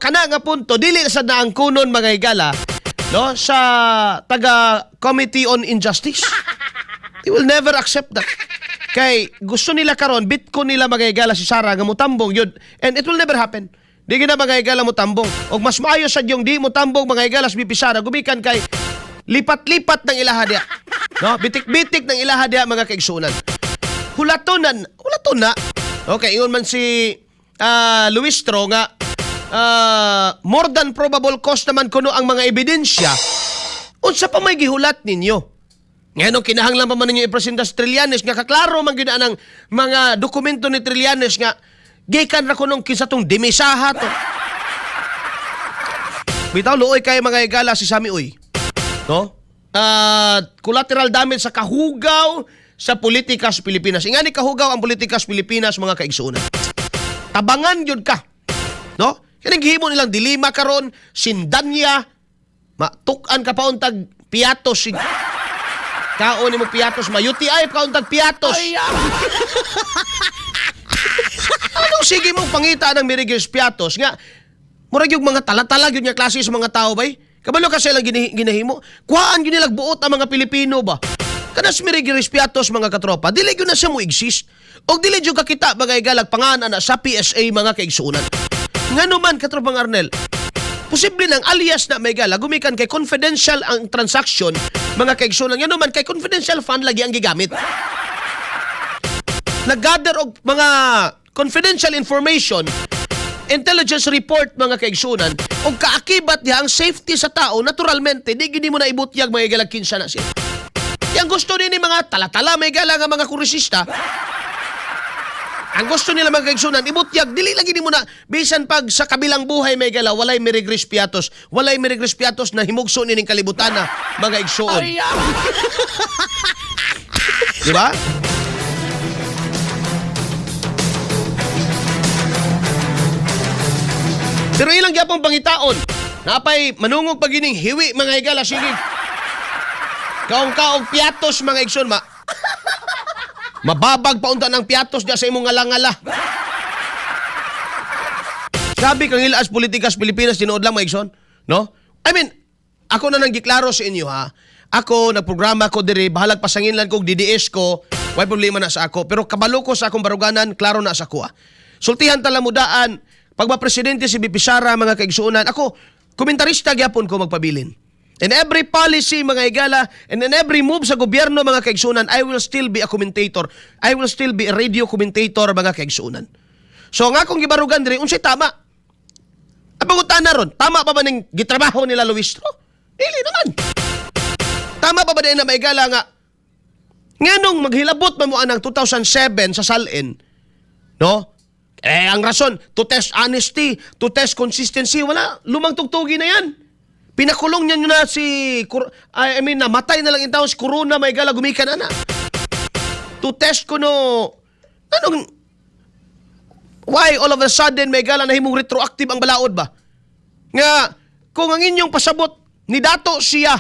kana nga punto dili sa naangkunon mga higala no sa taga Committee on Injustice. They will never accept that. Kay gusto nila karon bitko nila mga higala si Sara nga mutambong yun, and it will never happen. Di gina mga higala mutambong. Og mas maayo sad yung di mutambong mga higala si BP Sara gumikan kay lipat-lipat ng ilaha diya. No, bitik-bitik ng ilaha diya mga kaigsunan. Hulaton na. Okay, ingon man si Luis Tro nga more than probable cause naman kuno ang mga ebidensya. Unsa pa may gihulat ninyo? Ngano kinahanglan pa man ninyo ipresenta sa Trillanes nga kaklaro man gyud ang mga dokumento ni Trillanes nga gikan ra kunong kinsa tong dimisaha to. Bitaw luoy kay mga higala si Sami uy. No? Collateral damage sa kahugaw sa politika sa Pilipinas. Ingani kahugaw ang politika sa Pilipinas mga kaigsunan. Tabangan yun ka. No? Kaya naghihimo nilang dilima karon, sindanya, matukan ka pa untag piatos. Kaon ni mo piatos, mayuti ay ka untag piatos. Anong sige mong pangita ng Mirigis piatos? Nga, murag yung mga talatalag yun nga klase sa mga tao bay? Kabalo kasi lang ginahimo. Kuhaan yun nilag buot ang mga Pilipino ba? Kanas Mirigis piatos mga katropa, dili yun na siya mo exist. O dili yun kakita bagay galag panganan na sa PSA mga kaigsunan. Nga naman, katropang Arnel, posible ng alias na may gala, gumikan kay confidential ang transaction, mga kaigsunan. Nga naman, kay confidential fund lagi ang gigamit. Nag-gather og mga confidential information, intelligence report, mga kaigsunan, o kaakibat niya ang safety sa tao, naturalmente, di gini mo na ibutyag mga galag kinsa na siya. Yang gusto din ni mga talatala, may gala nga mga kurisista, ang gusto nila mga kaigsunan, ibutyag, dili lagi ni mo na, bisan pag sa kabilang buhay may gala, walay Mirigris piatos na himugso nining kalibutan na mga igsuon. Di ba? Pero ilang gyapong pangitaon, napay manungog pagining hiwi mga higala, sige. Kaong piatos mga igsuon, mababag pa unta ng piatos diya sa imong ngala-ngala. Sabi kang hilaas politikas Pilipinas tinuod lang maigson, no? I mean, ako na nang giklaro sa inyo ha. Ako nagprograma ko diri, bahalag pasanginlan ko DDS ko, way problema na sa ako, pero kabalo ko sa akong baruganan, klaro na sa ako. Sultihan tala mudaan, pag presidente si BP Sara mga kaigsuonan, ako komentarista gyapon ko magpabilin. In every policy, mga higala, and in every move sa gobyerno, mga kaigsunan, I will still be a commentator. I will still be a radio commentator, mga kaigsunan. So, nga kung gibarugan diri, unsay tama? Apangutan na ron, tama pa ba ning gitrabaho nila Luistro? Dili naman. Tama pa ba din na mga higala nga, nga nung maghilabot mo anang 2007 sa Salin, no? Ang rason, to test honesty, to test consistency, wala, lumang tugtugi na yan. Pinakulong niya na si, namatay na lang yung tao si Corona, may gala, gumikan na. To test ko no, why all of a sudden may gala na himong retroactive ang balaod ba? Nga, kung ang inyong pasabot, ni Dato siya,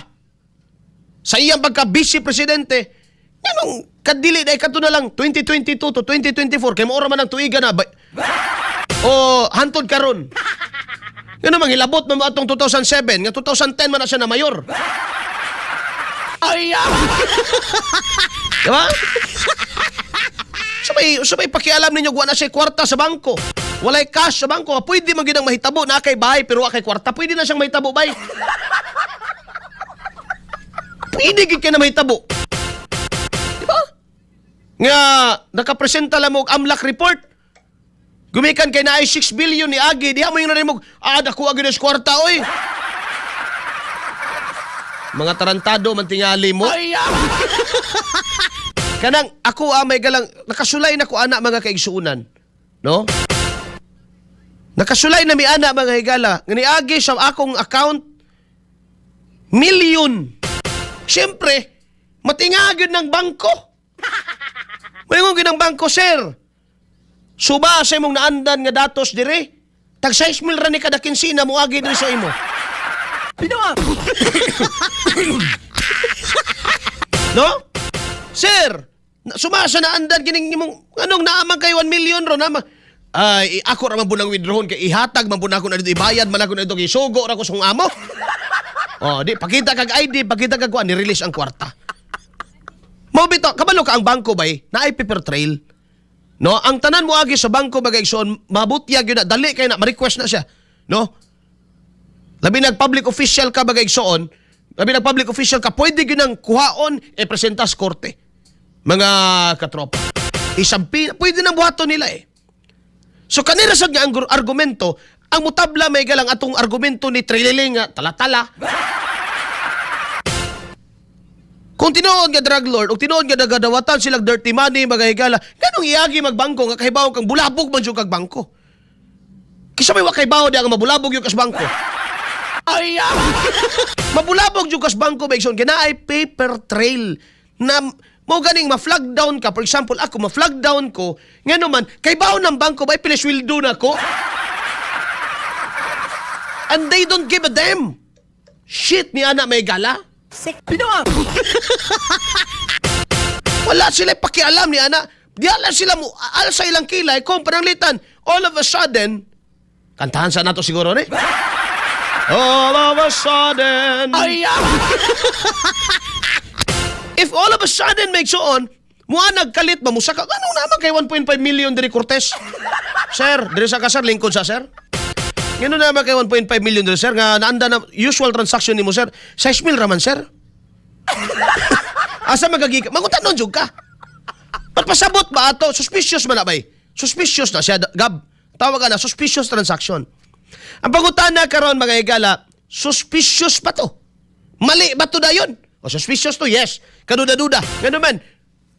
sa iyang pagka-vice presidente, yanong kadili na ikato na lang, 2022 to 2024, kaya maura man ang tuiga na, o hantod karon. Yun naman, hilabot mo atong 2007, nga 2010 man na siya na mayor. Diba? Sabay pakialam ninyo, wala siya kwarta sa bangko. Walay cash sa bangko. Pwede man ginang mahitabo na kay bahay, pero kay kwarta. Pwede na siyang mahitabo, bay. Pwede gid na mahitabo. Diba? Nga, nakapresenta lang mo AMLAC report. Gumikan kay na ay 6 billion ni Agi. Diha mo yung narimog, dako Agi na sa kwarta, oy. Mga tarantado, mantingali mo. Kanang, ako may galang, nakasulay na ko anak mga kaigsuunan. No? Nakasulay na mi anak mga higala. Ngani Agi sa akong account, milyon. Siyempre, matingagin ng bangko. Mayroon ginang bangko, sir. Suba sa imong naandan nga datos dire, tag 6 mil ra ni kada kinsina mo agi diri sa imo. Binawa. No? Sir, suma sa naandan kining imong anong naamang kay 1 million ro na ay ako ra man bunang withdrawon kay ihatag man pud ako na dito ibayad man ako na dito isugo ra ko sa amo. Oh, di pakita kag ID, pakita kag kuan ni-release ang kwarta. Mao bitaw, kabalo ka ang bangko bay, naay paper trail. No, ang tanan mo agi sa bangko bagay igsoon, mabutyag gyud na dali kay na ma-request na siya. No? Labi nag public official ka bagay igsoon, labi nag public official ka, pwede gyud nang kuhaon e presenta sa korte. Mga katropa. Isampi, pwede nang buhaton nila eh. So kanira sad nga ang argumento, ang mutabla may galang atong argumento ni Trililing nga tala-tala. Kung tinuod nga drug lord, o tinuod nga nagadawatan silang dirty money, magahigala, ganong iagi magbangko, nga kahibaw kang bulabog man yung kag bangko. Kisa may wakaybaw di ang mabulabog yung kas bangko. Ay, mabulabog yung kas bangko, Begson, kaya ay paper trail na mo ganing ma-flag down ka. For example, ako ma-flag down ko, nga naman, kahibaw ng bangko, ba piniswildo na ko? And they don't give a damn. Shit, ni Ana may gala. Pinawa. Wala sila pakialam ni Ana. Di alam sila mo, alsa ilang kilay, kung pananglitan, all of a sudden, kantahan sa nato siguro ni. All of a sudden. If all of a sudden make so on, mua nagkalit ba mo sa ano naman kay 1.5 million diri Cortez? Sir, diri sa kasar lingkod sa sir. Ngano naman kay 1.5 million diri sir nga naanda na usual transaction nimo sir. 6 mil raman sir. Asa magagika? Mangutanon jud ka. Pagpasabot ba ato? Suspicious man na bay. Suspicious na siya gab. Tawag na suspicious transaction. Ang pangutana karon mga higala, suspicious pa to. Mali ba to dayon? O suspicious to, yes. Kaduda-duda. Ngano man,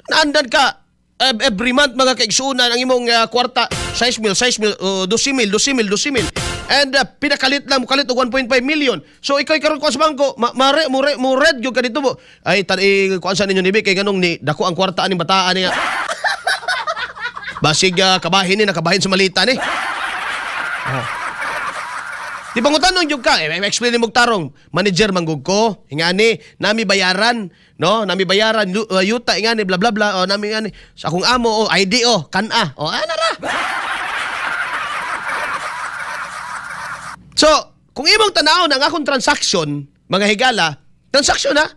naandan ka every month mga kaigsunan ang imong kwarta 6 mil, 12 mil. And pinakalit lang mo kalit og 1.5 million. So ikaw karon ko sa bangko, mo red gyud ka dito mo. Ay tani kuan sa ninyo nibi kay ganong ni dako ang kwarta aning bataan niya. Basig kabahin ni nakabahin sa malita ni. Oh. Di pangutanon jud ka, explain mo tarong, manager manggug ko, ingani, nami bayaran, no? Nami bayaran yuta ingani bla bla bla, o nami ingani sa akong amo o ID o kana. O ana ra. So, kung imong tanaw ang akong transaction, mga higala, transaction ha?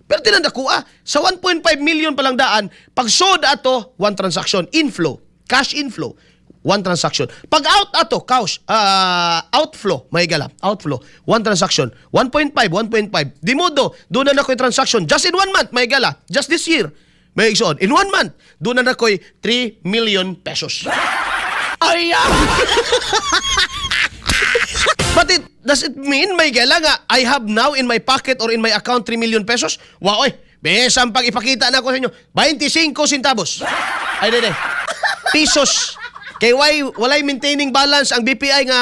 Pero tinandakuha, sa 1.5 million palang daan, pag sold ato, one transaction, inflow, cash inflow, one transaction. Pag out ato, cash, outflow, mga higala, outflow, one transaction, 1.5. Di modo, doon na nako'y transaction, just in 1 month, mga higala, just this year, may igsoon, in 1 month, doon na nako'y 3 million pesos. Ay, But does it mean, may gala nga, I have now in my pocket or in my account 3 million pesos? Wow, besang pag ipakita na ko sa inyo, 25 centavos. Ay, dede. Pesos. Kay walay maintaining balance ang BPI nga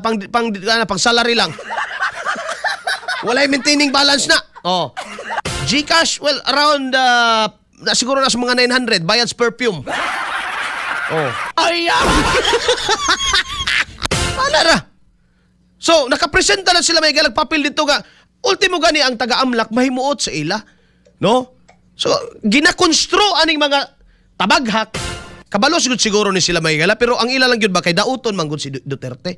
pang salary lang. Walay maintaining balance na. Oh. GCash, well, around, siguro na sa mga 900, bayad sa perfume. Oh. Ay, Palara. So, nakapresenta na sila may galag papel dito nga, ultimo gani ang taga-amlak mahimuot sa ila. No? So, ginakonstro aning mga tabaghak, kabalo siguro ni sila may gala, pero ang ila lang yun ba kay dauton manggod si Duterte.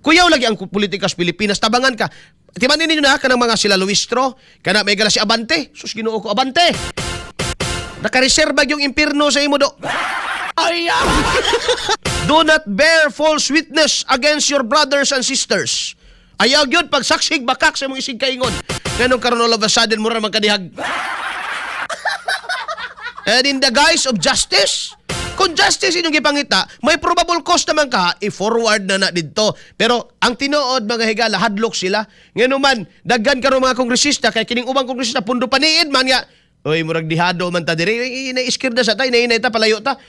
Kuyaw lagi ang politika sa Pilipinas, tabangan ka. Timanin ninyo na kanang mga sila Luistro, kana may gala si Abante. Sus, Ginoo ko, Abante! Nakareserba yung impirno sa imo do. Ay, do not bear false witness against your brothers and sisters. Ayaw yun, pag saksig bakak sa mong isig kaingon. Ganun karon all of a sudden, mura magkadihag. And in the guise of justice, kung justice inyong ipangita, may probable cause naman ka, i-forward na dito. Pero ang tinuod, mga higala, hadlok sila. Ngayon man, daggan karon mga kongresista, kay kining ubang kongresista, pundo paniid man nga, oy, murag dihado man ta diri, na-iskir na sa tay, nainay ta, palayo ta.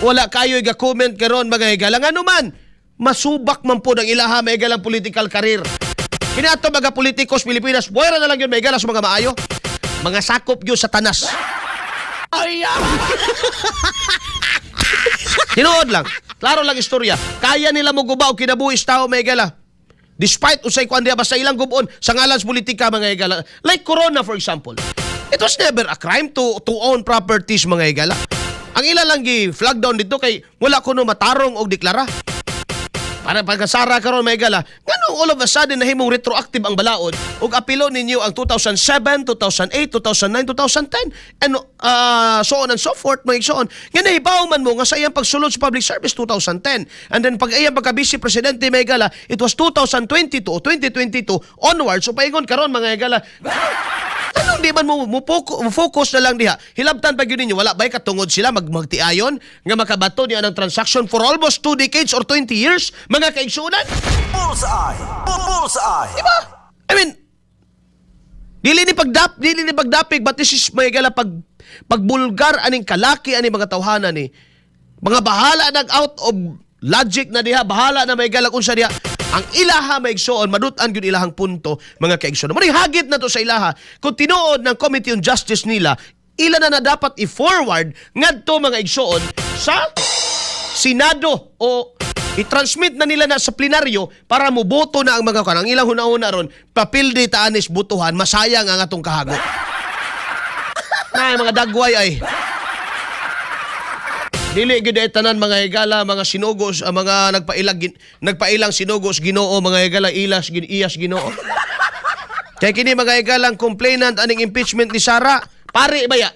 Wala kayo i-comment karon mga higala. Ano man, masubak man po ng ilaha may higalang political career. Kinato mga politikos Pilipinas, buwera na lang yun may higala sa mga maayo. Mga sakop yun sa tanas. Ay, Tinuod lang. Klaro lang istorya. Kaya nila mo gubaw kinabuhis tao may higala. Despite usay kuan diya basta ilang gubon sa ngalan sa politika mga higala. Like Corona for example. It was never a crime to own properties mga higala. Ang ila lang gi-flag down dito kay wala kuno matarong og deklara. Para pagkasara karon may gala, ngano all of a sudden nahimong retroactive ang balaod ug apilo ninyo ang 2007, 2008, 2009, 2010 and so on and so forth mga igsoon. Nga nahibaw man mo nga sa iyang pagsulod sa public service 2010 and then pag iyang pagka-vice presidente may gala, it was 2022 o 2022 onwards. So paingon karon mga gala, anong di man mo focus na lang diha? Hilabtan pag yun ninyo, wala ba'y katungod sila magtiayon nga makabato niya ng transaction for almost 2 decades or 20 years, mga kaigsunan? Bullseye! Bullseye! Diba? I mean, dili ni pagdapig, but this is may gala pagbulgar aning kalaki aning mga tawhanan ni. Mga bahala nag out of logic na diha, bahala na may gala kung sa diha. Ang ilaha maigsoon, madutan gyud ilahang punto, mga kaigsoon. Maring hagit na to sa ilaha, kung tinuod ng Committee on Justice nila, ila na dapat i-forward ngadto mga igsoon sa Senado o i-transmit na nila na sa plenaryo para muboto na ang mga kanang ilang hunahuna ron, papildi taanis butuhan, masayang ang atong kahago. Na mga dagway ay dili gid tanan mga higala, mga sinugos, mga nagpailang sinugos Ginoo, mga higala iyas Ginoo. Kay kini mga higalang complainant aning impeachment ni Sara, pare baya.